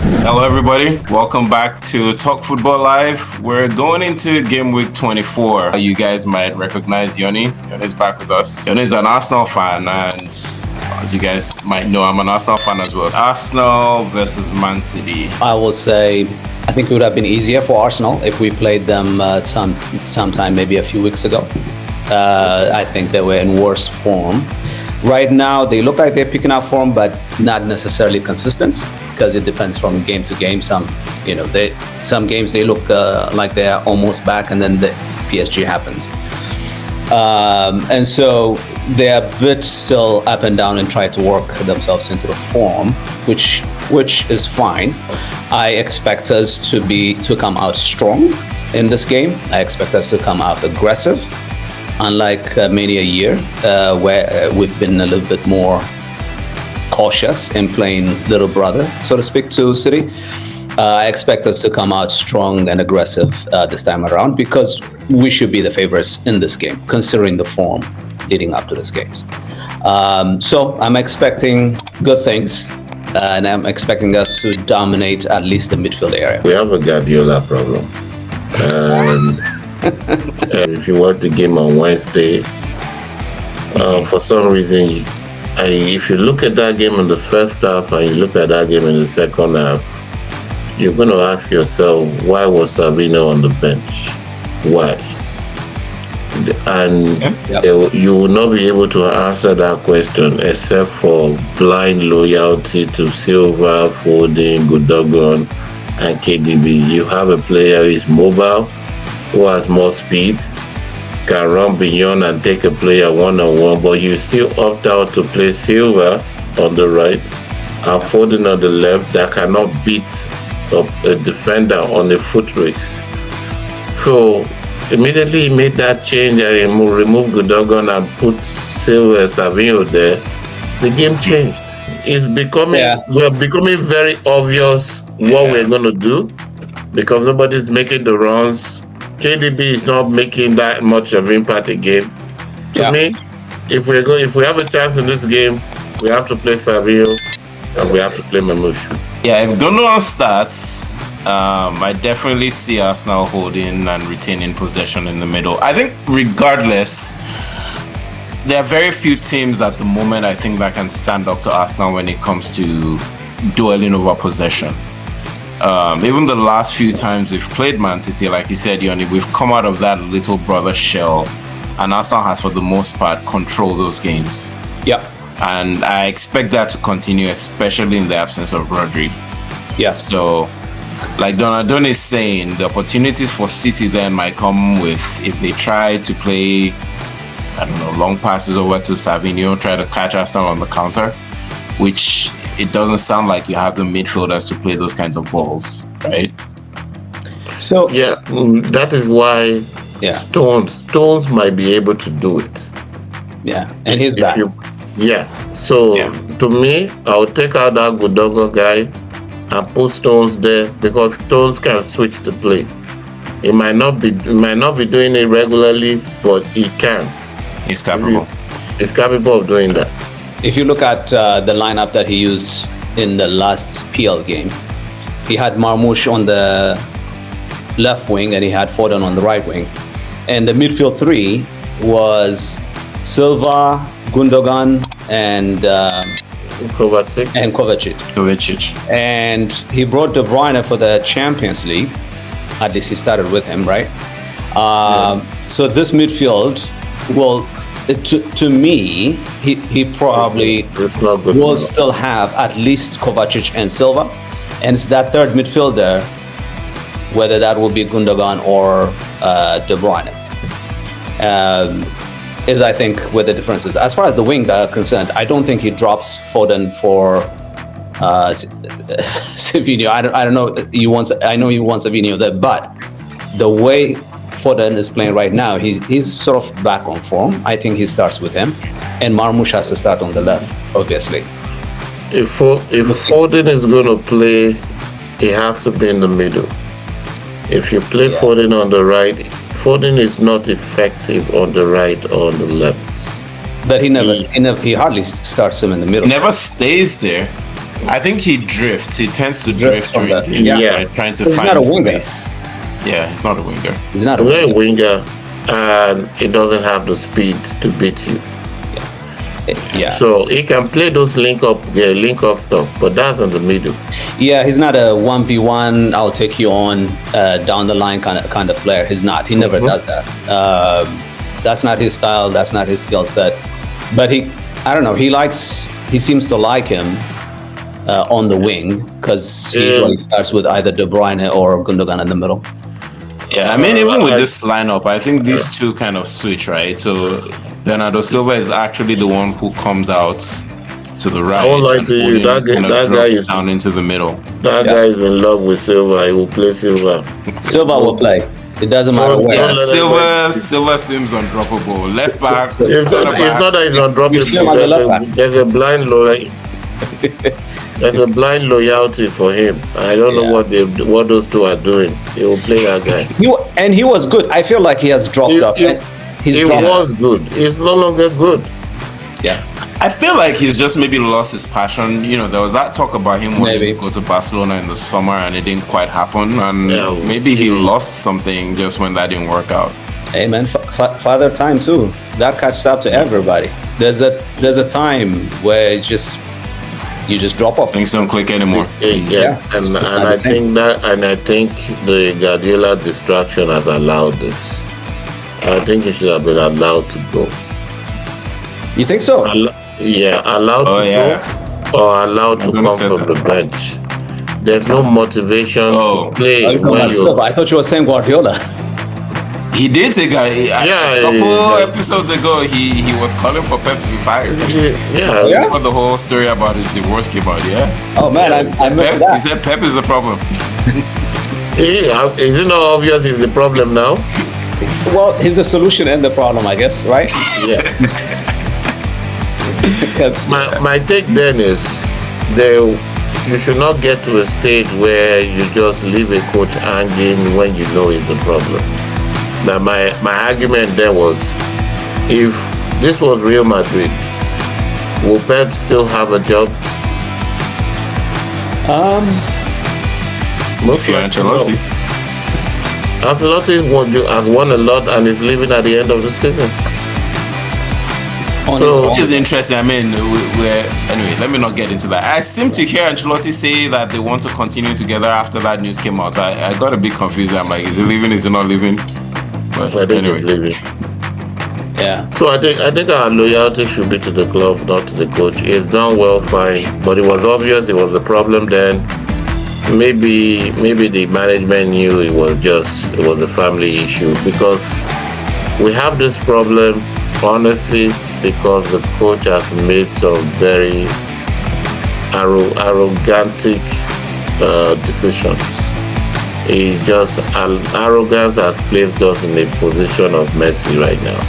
Hello, everybody. Welcome back to Talk Futbol Live. We're going into game week 24. You guys might recognize Yoni. Yoni's back with us. Yoni's an Arsenal fan, and as you guys might know, I'm an Arsenal fan as well. Arsenal versus Man City. I will say, I think it would have been easier for Arsenal if we played them sometime maybe a few weeks ago. I think they were in worse form. Right now, they look like they're picking up form, but not necessarily consistent because it depends from game to game. Some games they look like they're almost back, and then the PSG happens. And so they're a bit still up and down and try to work themselves into the form, which is fine. I expect us to come out strong in this game. I expect us to come out aggressive. Unlike many a year where we've been a little bit more cautious in playing little brother, so to speak, to City, I expect us to come out strong and aggressive this time around because we should be the favorites in this game, considering the form leading up to these games. So I'm expecting good things, and I'm expecting us to dominate at least the midfield area. We have a Guardiola problem. If you watch the game on Wednesday, for some reason, if you look at that game in the first half and you look at that game in the second half, you're going to ask yourself, why was Savino on the bench? Why? And you will not be able to answer that question except for blind loyalty to Silva, Foden, Gundogan, and KDB. You have a player who is mobile, who has more speed, can run beyond and take a player one-on-one, but you still opt out to play Silva on the right and Foden on the left that cannot beat a defender on a foot race. So immediately he made that change and removed Gundogan and put Silva Savinho there. The game changed. It's we're becoming very obvious what we're going to do because nobody's making the runs. KDB is not making that much of impact again. To me, if we have a chance in this game, we have to play Savio and we have to play Mamouche. Yeah, if Gundogan starts, I definitely see Arsenal holding and retaining possession in the middle. I think regardless, there are very few teams at the moment I think that can stand up to Arsenal when it comes to dueling over possession. Even the last few times we've played Man City, like you said, Yoni, we've come out of that little brother shell, and Arsenal has, for the most part, controlled those games. Yeah. And I expect that to continue, especially in the absence of Rodri. Yes. So, like Donadon is saying, the opportunities for City then might come with if they try to play, I don't know, long passes over to Savinho, try to catch Arsenal on the counter, which it doesn't sound like you have the midfielders to play those kinds of balls, right? So that is why Stones might be able to do it. Yeah, and he's back. To me, I'll take out that Gundogan guy and put Stones there because Stones can switch the play. He might not be doing it regularly, but he can. He's capable. He's capable of doing that. If you look at the lineup that he used in the last PL game, he had Marmouche on the left wing and he had Foden on the right wing. And the midfield three was Silva, Gundogan, and Kovacic. And he brought De Bruyne for the Champions League. At least he started with him, right? So this midfield will... To me, he probably will still have at least Kovacic and Silva, and it's that third midfielder, whether that will be Gundogan or De Bruyne, is I think where the difference is. As far as the wing are concerned, I don't think he drops Foden for Savinho. I don't know. I know you want Savinho there, but the way Foden is playing right now, he's sort of back on form. I think he starts with him, and Marmouche has to start on the left, obviously. If Foden is going to play, he has to be in the middle. If you play Foden on the right, Foden is not effective on the right or on the left. But he hardly starts him in the middle. He never stays there. I think he drifts. He tends to Drifts drift from during the- games, yeah. right? Trying to He's find not a winger. space. Yeah, he's not a winger. He's not He's a not a winger, and he doesn't have the speed to beat you. yeah. So he can play those link up stuff, but that's in the middle. Yeah, he's not a 1v1. I'll take you on down the line kind of player. He's not. He never does that. That's not his style. That's not his skill set. But I don't know. He seems to like him on the wing because he usually starts with either De Bruyne or Gundogan in the middle. Yeah, I mean, even with this lineup, I think these two kind of switch, right? So Bernardo Silva is actually the one who comes out to the right. I won't lie and to you, Foden that kind of guy drops is- down into the middle. That guy is in love with Silva. He will play Silva. Silva will play. It doesn't matter So, where. Yeah, Don't let Silva seems undroppable. Left back, It's center not back. that he's You see him on the left back. undroppable. There's a blind loyalty. There's a blind loyalty for him. I don't know what those two are doing. He will play that guy. He was good. I feel like he has dropped off. He's He dropped. was good. He's no longer good. Yeah. I feel like he's just maybe lost his passion. You know, there was that talk about him wanting Maybe. to go to Barcelona in the summer, and it didn't quite happen. And Yeah. maybe he lost something just when that didn't work out. Hey man, father time too. That catches up to everybody. There's a time where you just drop off. Things don't click anymore. Yeah. it's And not I the same. think the Guardiola distraction has allowed this. I think he should have been allowed to go. You think so? Allowed Oh, to yeah. go or allowed to I'm come gonna say from that. the bench. There's no motivation Oh. to play Are you talking when about you. Silva? I thought you were saying Guardiola. He did take a couple yeah. episodes ago. He was calling for Pep to be fired. Yeah. Yeah? For the whole story about his divorce came out. Yeah, Oh man, I missed Pep. He that. said Pep is the problem. Is it not obvious is the problem now? Well, he's the solution and the problem, I guess, right? Yeah. Because My take then is you should not get to a stage where you just leave a coach hanging when you know it's the problem. Now my argument then was, if this was Real Madrid, will Pep still have a job? If you're Ancelotti, Ancelotti has won a lot and is leaving at the end of the season. which is interesting. I mean, anyway. Let me not get into that. I seem to hear Ancelotti say that they want to continue together after that news came out. I got a bit confused. I'm like, is he leaving? Is he not leaving? But I think anyway, he's leaving. yeah. So I think our loyalty should be to the club, not to the coach. He's done well, fine, but it was obvious it was the problem then. Maybe the management knew it was a family issue, because we have this problem, honestly, because the coach has made some very arrogantic decisions. Arrogance has placed us in a position of mercy right now.